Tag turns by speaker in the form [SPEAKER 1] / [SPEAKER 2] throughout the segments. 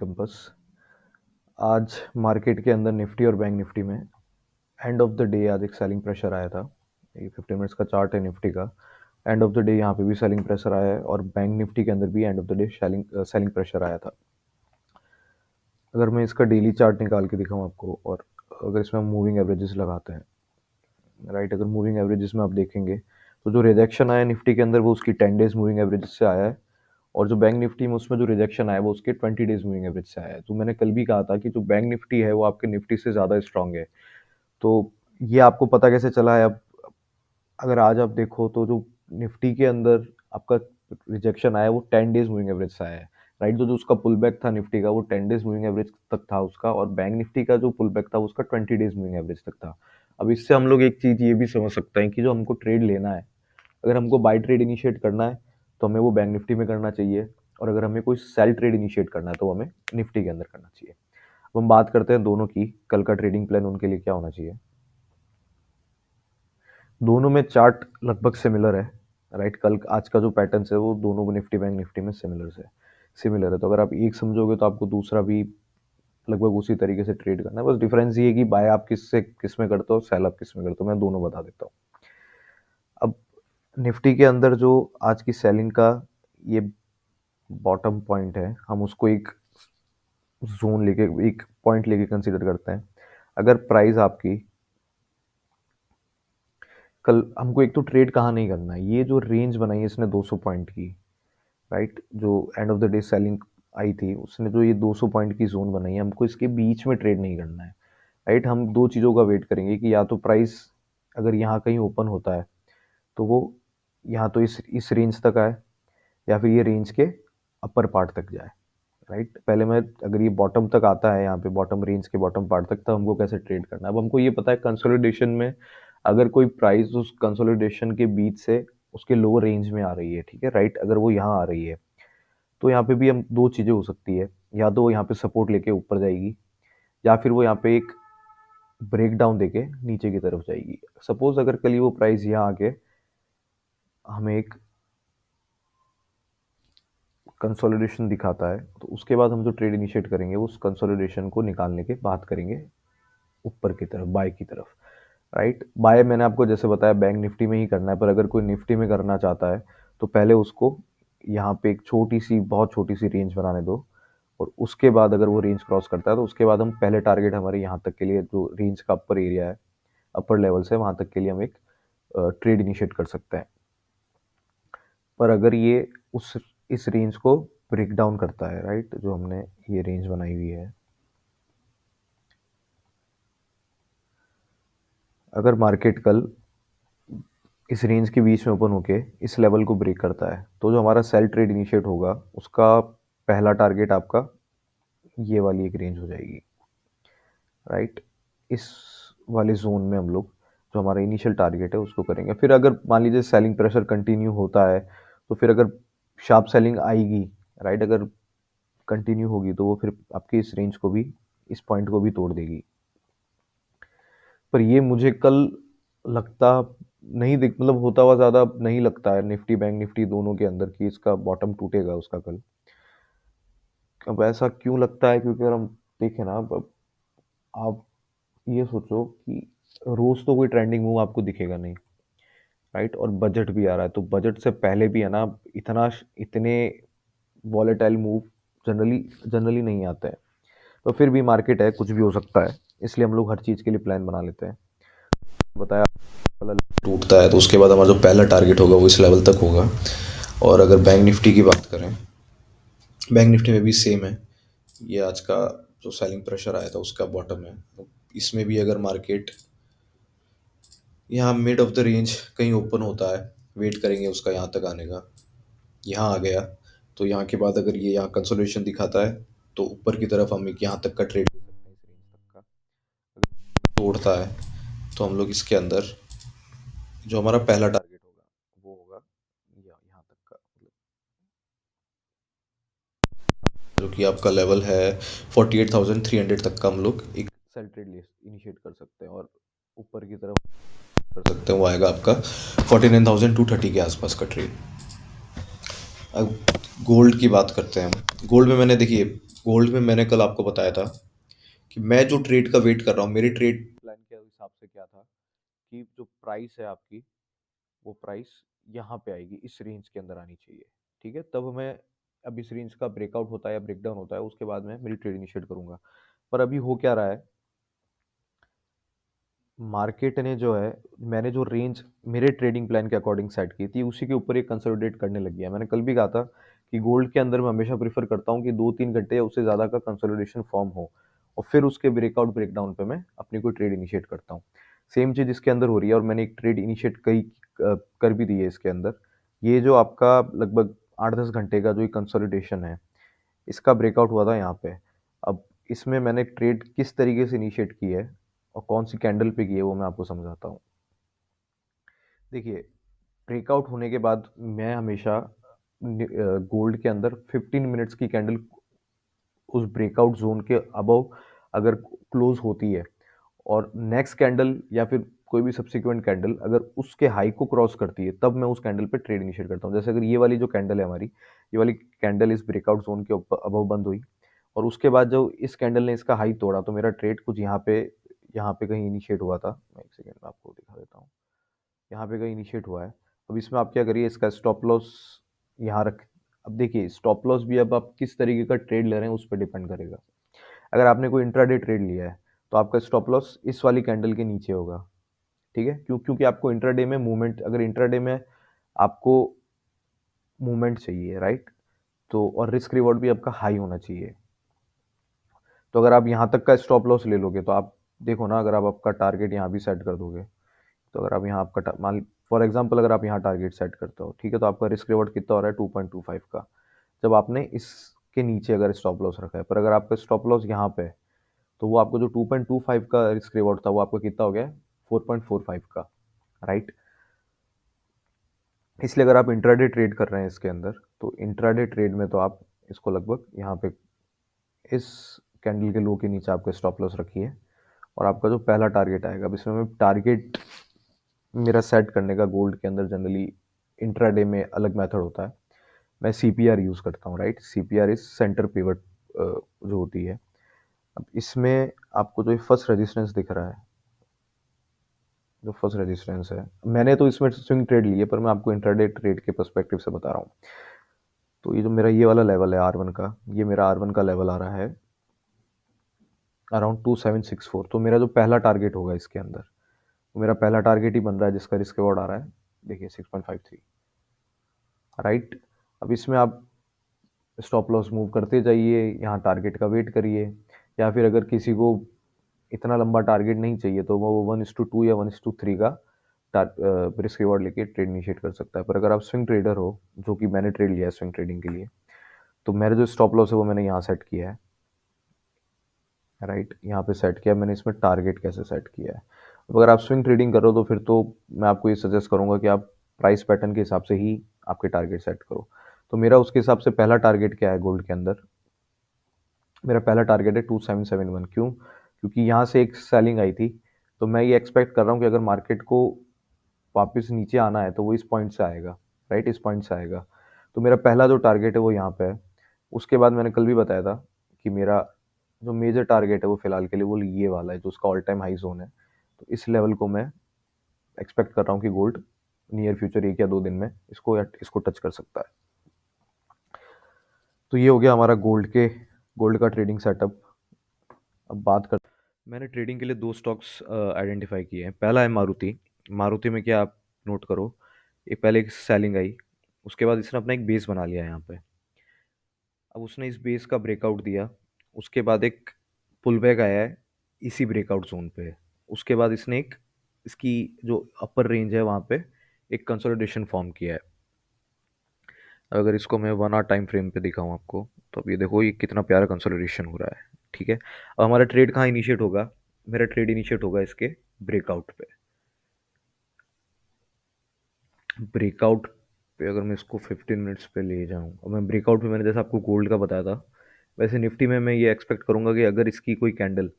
[SPEAKER 1] Compass. आज market के अंदर निफ्टी और बैंक निफ्टी में एंड ऑफ द डे आज एक सेलिंग प्रेशर आया था। ये 15 मिनट्स का चार्ट है निफ्टी का। एंड ऑफ द डे यहाँ पे भी सेलिंग प्रेशर आया है और बैंक निफ्टी के अंदर भी and of the day selling pressure आया था। अगर मैं इसका डेली चार्ट निकाल के दिखाऊँ आपको, और अगर इसमें हम मूविंग एवरेजेस लगाते हैं, राइट, अगर मूविंग एवरेजेस में आप देखेंगे तो जो रिजेक्शन आया निफ्टी के अंदर वो उसकी 10 डेज मूविंग एवरेज से आया है, और जो बैंक निफ्टी में उसमें जो रिजेक्शन आया वो उसके 20 डेज मूविंग एवरेज से आया है। तो मैंने कल भी कहा था कि जो बैंक निफ्टी है वो आपके निफ्टी से ज़्यादा स्ट्रांग है। तो ये आपको पता कैसे चला है? अब अगर आज आप देखो तो जो निफ्टी के अंदर आपका रिजेक्शन आया वो 10 डेज मूविंग एवरेज से आया है, राइट। जो जो उसका पुल बैक था निफ्टी का वो 10 डेज मूविंग एवरेज तक था उसका, और बैंक निफ्टी का जो पुल बैक था उसका 20 डेज मूविंग एवरेज तक था। अब इससे हम लोग एक चीज़ ये भी समझ सकते हैं कि जो हमको ट्रेड लेना है, अगर हमको बाय ट्रेड इनिशिएट करना है तो हमें वो बैंक निफ्टी में करना चाहिए, और अगर हमें कोई सेल ट्रेड इनिशिएट करना है तो हमें निफ्टी के अंदर करना चाहिए। अब हम बात करते हैं दोनों की, कल का ट्रेडिंग प्लान उनके लिए क्या होना चाहिए। दोनों में चार्ट लगभग सिमिलर है, राइट। कल आज का जो पैटर्न है वो दोनों निफ्टी बैंक निफ्टी में सिमिलर है। तो अगर आप एक समझोगे तो आपको दूसरा भी लगभग उसी तरीके से ट्रेड करना है। बस डिफरेंस ये है कि बाय आप किस में करते हो, सेल आप किस में करते हो। मैं दोनों बता देता हूँ। अब निफ्टी के अंदर जो आज की सेलिंग का ये बॉटम पॉइंट है, हम उसको एक जोन लेके, एक पॉइंट लेके कंसीडर करते हैं। अगर प्राइस आपकी कल, हमको एक तो ट्रेड कहाँ नहीं करना है, ये जो रेंज बनाई है इसने 200 पॉइंट की, राइट, जो end of the day selling आई थी उसने जो ये 200 पॉइंट की जोन बनाई है, हमको इसके बीच में ट्रेड नहीं करना है, राइट। हम दो चीज़ों का वेट करेंगे कि या तो प्राइस अगर यहाँ कहीं ओपन होता है तो वो यहाँ तो इस रेंज तक आए, या फिर ये रेंज के अपर पार्ट तक जाए, राइट। पहले मैं, अगर ये बॉटम तक आता है, यहाँ पे बॉटम रेंज के बॉटम पार्ट तक, तब हमको कैसे ट्रेड करना है। अब हमको ये पता है कंसोलिडेशन में अगर कोई प्राइस उस कंसोलिडेशन के बीच से उसके लोअर रेंज में आ रही है, ठीक है, राइट, अगर वो यहाँ आ रही है तो यहाँ पे भी हम दो चीज़ें हो सकती है, या तो वो यहाँ पे सपोर्ट लेके ऊपर जाएगी, या फिर वो यहाँ पे एक ब्रेक डाउन देके नीचे की तरफ जाएगी। सपोज अगर कल वो प्राइस यहाँ आके हमें एक कंसोलिडेशन दिखाता है तो उसके बाद हम जो ट्रेड इनिशिएट करेंगे उस कंसोलिडेशन को निकालने के बाद करेंगे ऊपर की तरफ, बाय की तरफ, राइट। बाय मैंने आपको जैसे बताया बैंक निफ्टी में ही करना है, पर अगर कोई निफ्टी में करना चाहता है तो पहले उसको यहाँ पे एक छोटी सी, बहुत छोटी सी रेंज बनाने दो, और उसके बाद अगर वो रेंज क्रॉस करता है तो उसके बाद हम पहले टारगेट हमारे यहाँ तक के लिए, जो रेंज का अपर एरिया है, अपर लेवल से वहाँ तक के लिए हम एक ट्रेड इनिशिएट कर सकते हैं। पर अगर ये उस इस रेंज को ब्रेक डाउन करता है, राइट, जो हमने ये रेंज बनाई हुई है, अगर मार्केट कल इस रेंज के बीच में ओपन होके इस लेवल को ब्रेक करता है तो जो हमारा सेल ट्रेड इनिशिएट होगा उसका पहला टारगेट आपका ये वाली एक रेंज हो जाएगी, राइट। इस वाले जोन में हम लोग जो हमारा इनिशियल टारगेट है उसको करेंगे। फिर अगर मान लीजिए सेलिंग प्रेशर कंटिन्यू होता है तो फिर अगर शार्प सेलिंग आएगी, राइट, अगर कंटिन्यू होगी तो वो फिर आपकी इस रेंज को भी, इस पॉइंट को भी तोड़ देगी। पर ये मुझे कल लगता नहीं, दिख मतलब होता हुआ ज़्यादा नहीं लगता है निफ्टी बैंक निफ्टी दोनों के अंदर कि इसका बॉटम टूटेगा उसका कल। अब ऐसा क्यों लगता है? क्योंकि अगर हम देखें ना, अब आप ये सोचो कि रोज तो कोई ट्रेंडिंग मूव आपको दिखेगा नहीं, राइट, और बजट भी आ रहा है तो बजट से पहले भी है ना, इतने वॉलेटाइल मूव जनरली जनरली नहीं आते हैं। तो फिर भी मार्केट है, कुछ भी हो सकता है, इसलिए हम लोग हर चीज़ के लिए प्लान बना लेते हैं। बताया वाला टूटता है तो उसके बाद हमारा जो पहला टारगेट होगा वो इस लेवल तक होगा। और अगर बैंक निफ्टी की बात करें, बैंक निफ्टी में भी सेम है। ये आज का जो सेलिंग प्रेशर आया था उसका बॉटम है, तो इसमें भी अगर मार्केट यहाँ मिड ऑफ द रेंज कहीं ओपन होता है, वेट करेंगे उसका यहाँ तक आने का, यहाँ आ गया तो यहाँ के बाद अगर ये यहाँ कंसोलिडेशन दिखाता है तो ऊपर की तरफ हम एक यहाँ तक का ट्रेड ले सकते हैं, इस रेंज तक का। अगर तोड़ता है तो हम लोग इसके अंदर जो हमारा पहला टारगेट होगा वो होगा यहाँ तक का, जो कि आपका लेवल है 48,300 तक का। हम लोग एक सेल ट्रेड इनिशिएट कर सकते हैं और ऊपर की तरफ कर सकते हैं, वो आएगा आपका 49,230 के आसपास का ट्रेड। अब गोल्ड की बात करते हैं हम। गोल्ड में मैंने देखिए गोल्ड में मैंने कल आपको बताया था कि मैं जो ट्रेड का वेट कर रहा हूँ, मेरे ट्रेड प्लान के हिसाब से क्या था कि जो प्राइस है आपकी, वो प्राइस यहाँ पे आएगी, इस रेंज के अंदर आनी चाहिए। ठीक है, तब मैं, अब इस रेंज का ब्रेकआउट होता है या ब्रेकडाउन होता है, उसके बाद मैं मेरी ट्रेड इनिशिएट करूंगा। पर अभी हो क्या रहा है, मार्केट ने जो है, मैंने जो रेंज मेरे ट्रेडिंग प्लान के अकॉर्डिंग सेट की थी, उसी के ऊपर एक कंसोलिडेट करने लग गया। मैंने कल भी कहा था कि गोल्ड के अंदर मैं हमेशा प्रीफर करता हूँ कि 2-3 घंटे या उससे ज़्यादा का कंसोलिडेशन फॉर्म हो, और फिर उसके ब्रेकआउट ब्रेकडाउन पे मैं अपनी कोई ट्रेड इनिशिएट करता हूँ। सेम चीज़ इसके अंदर हो रही है, और मैंने एक ट्रेड इनिशिएट कर भी दी है इसके अंदर। ये जो आपका लगभग 8-10 घंटे का जो ये कंसोलिडेशन है, इसका ब्रेकआउट हुआ था यहाँ पे। अब इसमें मैंने ट्रेड किस तरीके से इनिशिएट की है और कौन सी कैंडल पे की है, वो मैं आपको समझाता हूँ। देखिए, ब्रेकआउट होने के बाद मैं हमेशा गोल्ड के अंदर 15 मिनट्स की कैंडल उस ब्रेकआउट जोन के अबव अगर क्लोज होती है, और नेक्स्ट कैंडल या फिर कोई भी सब्सिक्वेंट कैंडल अगर उसके हाई को क्रॉस करती है, तब मैं उस कैंडल पे ट्रेड इनिशिएट करता हूँ। जैसे अगर ये वाली जो कैंडल है हमारी, ये वाली कैंडल इस ब्रेकआउट जोन के अबव बंद हुई, और उसके बाद जो इस कैंडल ने इसका हाई तोड़ा, तो मेरा ट्रेड कुछ यहाँ पे कहीं इनिशिएट हुआ था। मैं एक सेकेंड में आपको दिखा देता हूँ, यहाँ पे कहीं इनिशिएट हुआ है। अब इसमें आप क्या करिए, इसका स्टॉप लॉस यहाँ रख। अब देखिए, स्टॉप लॉस भी अब आप किस तरीके का ट्रेड ले रहे हैं उस पर डिपेंड करेगा। अगर आपने कोई इंट्राडे ट्रेड लिया है, तो आपका स्टॉप लॉस इस वाली कैंडल के नीचे होगा। ठीक है, क्योंकि आपको इंट्राडे में मूवमेंट, अगर इंट्राडे में आपको मूवमेंट चाहिए, राइट, तो और रिस्क रिवॉर्ड भी आपका हाई होना चाहिए। तो अगर आप यहाँ तक का स्टॉप लॉस ले लोगे, तो आप देखो ना, अगर आप आपका टारगेट यहाँ भी सेट कर दोगे, तो अगर आप यहाँ आपका मान, फॉर एग्जांपल अगर आप यहाँ टारगेट सेट करते हो, ठीक है, तो आपका रिस्क रिवॉर्ड कितना हो रहा है, 2.25 का, जब आपने इसके नीचे अगर स्टॉप लॉस रखा है। पर अगर आपका स्टॉप लॉस यहाँ पे है, तो वो आपको जो 2.25 का रिस्क रिवॉर्ड था, वो आपका कितना हो गया, 4.45 का, राइट। इसलिए अगर आप इंट्राडे ट्रेड कर रहे हैं इसके अंदर, तो इंट्राडे ट्रेड में तो आप इसको लगभग यहाँ पे इस कैंडल के लो के नीचे आपको स्टॉप लॉस रखिए, और आपका जो पहला टारगेट आएगा, अब इसमें मैं टारगेट मेरा सेट करने का गोल्ड के अंदर जनरली इंट्राडे में अलग मेथड होता है। मैं सीपीआर यूज़ करता हूँ, right. CPR is centre pivot जो होती है। अब इसमें आपको जो ये फर्स्ट रेजिस्टेंस दिख रहा है, जो फर्स्ट रेजिस्टेंस है, मैंने तो इसमें स्विंग ट्रेड ली है, पर मैं आपको इंट्राडे ट्रेड के पर्सपेक्टिव से बता रहा हूँ। तो ये जो मेरा ये वाला लेवल है R1 का, ये मेरा R1 का लेवल आ रहा है अराउंड 2764। तो मेरा जो पहला टारगेट होगा इसके अंदर, तो मेरा पहला टारगेट ही बन रहा है जिसका रिस्क रिवॉर्ड आ रहा है, देखिए 6.53, राइट। अब इसमें आप स्टॉप लॉस मूव करते जाइए, यहाँ टारगेट का वेट करिए, या फिर अगर किसी को इतना लंबा टारगेट नहीं चाहिए, तो वो 1:2 या 1:3 का रिस्क रिवॉर्ड लेके ट्रेड इनिशिएट कर सकता है। पर अगर आप स्विंग ट्रेडर हो, जो कि मैंने ट्रेड लिया है स्विंग ट्रेडिंग के लिए, तो मेरा जो स्टॉप लॉस है वो मैंने यहाँ सेट किया है, राइट, यहाँ पे सेट किया मैंने। इसमें टारगेट कैसे सेट किया है, अब अगर आप स्विंग ट्रेडिंग कर रहे हो, तो फिर तो मैं आपको ये सजेस्ट करूंगा कि आप प्राइस पैटर्न के हिसाब से ही आपके टारगेट सेट करो। तो मेरा उसके हिसाब से पहला टारगेट क्या है गोल्ड के अंदर, मेरा पहला टारगेट है 2771। क्यों? क्योंकि यहाँ से एक सेलिंग आई थी, तो मैं ये एक्सपेक्ट कर रहा हूँ कि अगर मार्केट को वापस नीचे आना है, तो वो इस पॉइंट से आएगा, राइट, इस पॉइंट से आएगा। तो मेरा पहला जो टारगेट है वो यहाँ पे है। उसके बाद मैंने कल भी बताया था कि मेरा जो मेजर टारगेट है वो फिलहाल के लिए वो ये वाला है, जो उसका ऑल टाइम हाई जोन है। तो इस लेवल को मैं एक्सपेक्ट कर रहा हूँ कि गोल्ड नियर फ्यूचर 1 या 2 दिन में इसको टच कर सकता है। तो ये हो गया हमारा गोल्ड का ट्रेडिंग सेटअप। अब बात कर, मैंने ट्रेडिंग के लिए दो स्टॉक्स आइडेंटिफाई किए हैं। पहला है मारुति। मारुति में क्या आप नोट करो, ये पहले एक सेलिंग आई, उसके बाद इसने अपना एक बेस बना लिया यहाँ पे। अब उसने इस बेस का ब्रेकआउट दिया, उसके बाद एक पुल बैक आया है इसी ब्रेकआउट जोन पे। उसके बाद इसने एक, इसकी जो अपर रेंज है वहाँ पे एक कंसोलिडेशन फॉर्म किया है। अगर इसको मैं 1 आवर टाइम फ्रेम पे दिखाऊं आपको, तो अब ये देखो ये कितना प्यारा कंसोलिडेशन हो रहा है। ठीक है, अब हमारा ट्रेड कहाँ इनिशिएट होगा, मेरा ट्रेड इनिशिएट होगा इसके ब्रेकआउट पे। ब्रेकआउट पे अगर मैं इसको 15 मिनट्स पे ले जाऊँ, और मैं ब्रेकआउट पे मैंने जैसा आपको गोल्ड का बताया था, वैसे निफ्टी में मैं ये एक्सपेक्ट करूंगा कि अगर इसकी कोई कैंडल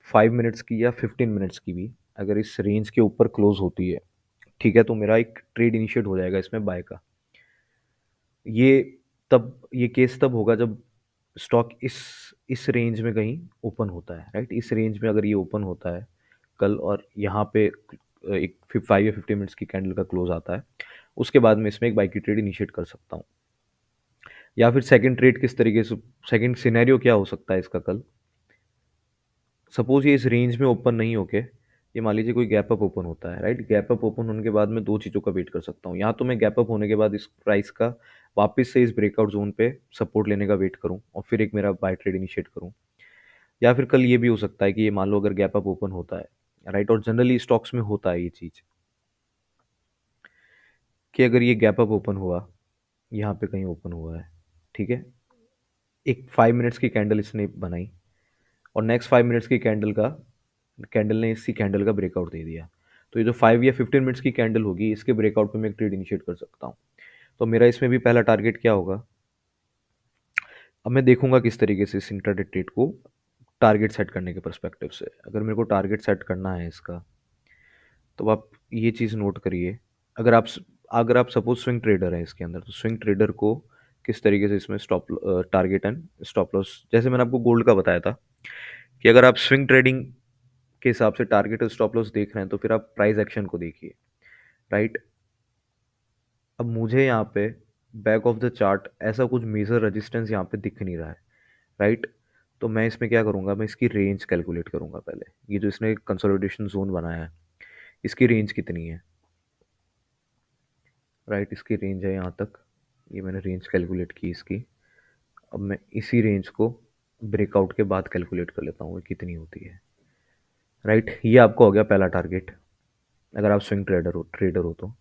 [SPEAKER 1] 5 मिनट्स की या 15 मिनट्स की भी अगर इस रेंज के ऊपर क्लोज होती है, ठीक है, तो मेरा एक ट्रेड इनिशिएट हो जाएगा इसमें बाय का। ये ये केस तब होगा जब स्टॉक इस रेंज में कहीं ओपन होता है, राइट? इस रेंज में अगर ये ओपन होता है कल और यहाँ पे एक 5 या 15 मिनट्स की कैंडल का क्लोज आता है, उसके बाद मैं इसमें एक बाई की ट्रेड इनिशिएट कर सकता हूँ। या फिर सेकंड ट्रेड किस तरीके से, सेकंड सिनेरियो क्या हो सकता है इसका कल? सपोज ये इस रेंज में ओपन नहीं होके ये मान लीजिए कोई गैप अप ओपन होता है, राइट? गैप अप ओपन होने के बाद मैं दो चीज़ों का वेट कर सकता हूँ, या तो मैं गैप अप होने के बाद इस प्राइस का वापस से इस ब्रेकआउट जोन पे सपोर्ट लेने का वेट करूँ और फिर एक मेरा बाय ट्रेड इनिशिएट करूँ। या फिर कल ये भी हो सकता है कि ये मान लो अगर गैप अप ओपन होता है, राइट? और जनरली स्टॉक्स में होता है ये चीज़ कि अगर ये गैप अप ओपन हुआ, यहाँ पे कहीं ओपन हुआ है, ठीक है, एक 5 मिनट्स की कैंडल इसने बनाई और नेक्स्ट 5 मिनट्स की कैंडल ने इसी कैंडल का ब्रेकआउट दे दिया, तो ये जो 5 या 15 मिनट्स की कैंडल होगी इसके ब्रेकआउट पे मैं एक ट्रेड इनिशिएट कर सकता हूँ। तो मेरा इसमें भी पहला टारगेट क्या होगा? अब मैं देखूंगा किस तरीके से इस इंट्राडे ट्रेड को टारगेट सेट करने के पर्सपेक्टिव से। अगर मेरे को टारगेट सेट करना है इसका, तो आप ये चीज़ नोट करिए। अगर आप सपोज स्विंग ट्रेडर हैं इसके अंदर, तो स्विंग ट्रेडर को किस तरीके से इसमें stop target and stop loss, जैसे मैंने आपको गोल्ड का बताया था कि अगर आप स्विंग ट्रेडिंग के हिसाब से टारगेट और स्टॉप लॉस देख रहे हैं तो फिर आप प्राइस एक्शन को देखिए, राइट? अब मुझे यहाँ पे बैक ऑफ द चार्ट ऐसा कुछ मेजर रेजिस्टेंस यहाँ पे दिख नहीं रहा है, राइट? तो मैं इसमें क्या करूँगा, मैं इसकी रेंज कैलकुलेट करूँगा पहले। ये जो इसने कंसोलिडेशन जोन बनाया है इसकी रेंज कितनी है, राइट? इसकी रेंज है यहाँ तक, ये मैंने रेंज कैलकुलेट की इसकी। अब मैं इसी रेंज को ब्रेकआउट के बाद कैलकुलेट कर लेता हूँ ये कितनी होती है, राइट? ये आपका हो गया पहला टारगेट अगर आप स्विंग ट्रेडर हो तो,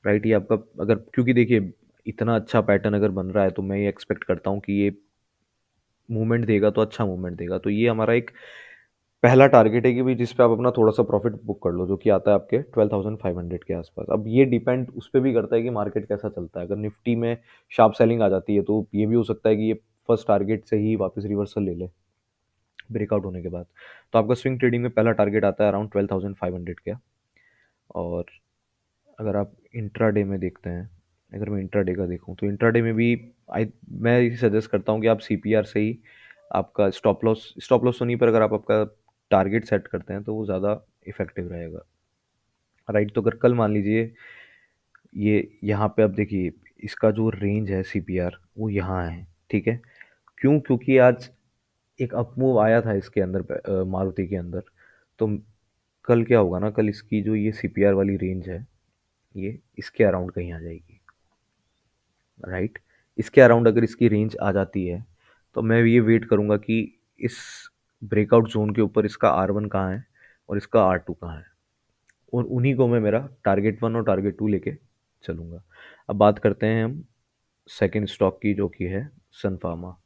[SPEAKER 1] राइट? ये आपका, अगर क्योंकि देखिए इतना अच्छा पैटर्न अगर बन रहा है तो मैं ये एक्सपेक्ट करता हूँ कि ये मूवमेंट देगा तो अच्छा मूवमेंट देगा। तो ये हमारा एक पहला टारगेट है कि भाई जिस पे आप अपना थोड़ा सा प्रॉफिट बुक कर लो, जो कि आता है आपके 12,500 के आसपास। अब ये डिपेंड उस पर भी करता है कि मार्केट कैसा चलता है। अगर निफ्टी में शार्प सेलिंग आ जाती है तो ये भी हो सकता है कि ये फर्स्ट टारगेट से ही वापस रिवर्सल ले ले ब्रेकआउट होने के बाद। तो आपका स्विंग ट्रेडिंग में पहला टारगेट आता है अराउंड 12,500 का। और अगर आप इंट्राडे में देखते हैं, अगर मैं इंट्राडे का देखूं तो इंट्राडे में भी आई मैं ये सजेस्ट करता हूँ कि आप सीपीआर से ही आपका स्टॉप लॉस तो नहीं, पर अगर आप आपका टारगेट सेट करते हैं तो वो ज़्यादा इफेक्टिव रहेगा, राइट? तो अगर कल मान लीजिए ये यहाँ पे, अब देखिए इसका जो रेंज है सीपीआर वो यहाँ है, ठीक है? क्यों? क्योंकि आज एक अपमूव आया था इसके अंदर मारुति के अंदर। तो कल क्या होगा ना, कल इसकी जो ये सीपीआर वाली रेंज है ये इसके अराउंड कहीं आ जाएगी, राइट? इसके अराउंड अगर इसकी रेंज आ जाती है तो मैं ये वेट करूंगा कि इस ब्रेकआउट जोन के ऊपर इसका R1 कहाँ है और इसका R2 कहाँ है, और उन्हीं को मैं मेरा टारगेट 1 और टारगेट 2 लेके चलूंगा। अब बात करते हैं हम सेकेंड स्टॉक की, जो कि है सन फार्मा।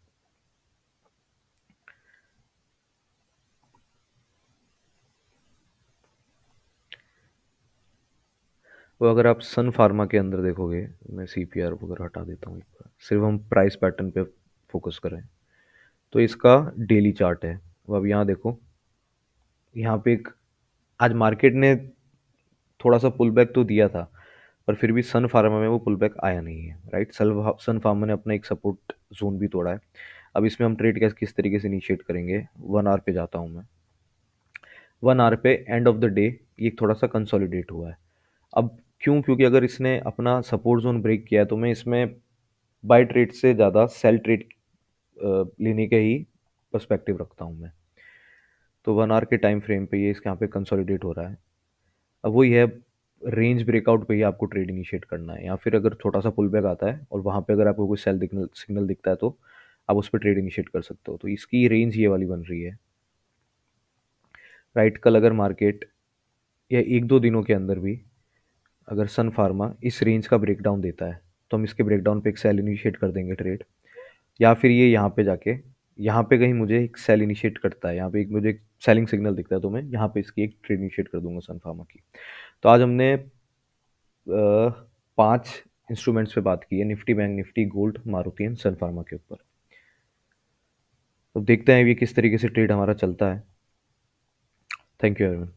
[SPEAKER 1] तो अगर आप सन फार्मा के अंदर देखोगे, मैं सीपीआर वगैरह हटा देता हूँ एक बार, सिर्फ हम प्राइस पैटर्न पे फोकस करें तो इसका डेली चार्ट है। वो अब यहाँ देखो, यहाँ पे एक आज मार्केट ने थोड़ा सा पुल बैक तो दिया था, पर फिर भी सन फार्मा में वो पुल बैक आया नहीं है, राइट? सन फार्मा ने अपना एक सपोर्ट जोन भी तोड़ा है। अब इसमें हम ट्रेड कैसे किस तरीके से इनिशिएट करेंगे, 1 आवर पे जाता हूँ मैं। 1 आवर पे एंड ऑफ द डे ये थोड़ा सा कंसोलिडेट हुआ है। अब क्यों? क्योंकि अगर इसने अपना सपोर्ट जोन ब्रेक किया है तो मैं इसमें बाय ट्रेड से ज़्यादा सेल ट्रेड लेने के ही पर्सपेक्टिव रखता हूँ मैं। तो 1 आवर के टाइम फ्रेम पे ये इसके यहाँ पे कंसोलिडेट हो रहा है। अब वही है, रेंज ब्रेकआउट पे ही आपको ट्रेड इनिशिएट करना है, या फिर अगर छोटा सा पुल बैक आता है और वहाँ पे अगर आपको कोई सेल सिग्नल दिखता है तो आप उस पर ट्रेड इनिशिएट कर सकते हो। तो इसकी रेंज ये वाली बन रही है, राइट? कल अगर मार्केट या एक दो दिनों के अंदर भी अगर सन फार्मा इस रेंज का ब्रेकडाउन देता है तो हम इसके ब्रेकडाउन पे एक सेल इनिशिएट कर देंगे ट्रेड। या फिर ये यहाँ पे जाके यहाँ पे कहीं मुझे एक सेल इनिशिएट करता है, यहाँ पे एक मुझे एक सेलिंग सिग्नल दिखता है तो मैं यहाँ पे इसकी एक ट्रेड इनिशिएट कर दूंगा सन फार्मा की। तो आज हमने 5 इंस्ट्रूमेंट्स पे बात की है, Nifty, bank Nifty, gold, Maruti and Sun Pharma के ऊपर। तो देखते हैं ये किस तरीके से ट्रेड हमारा चलता है। Thank you everyone.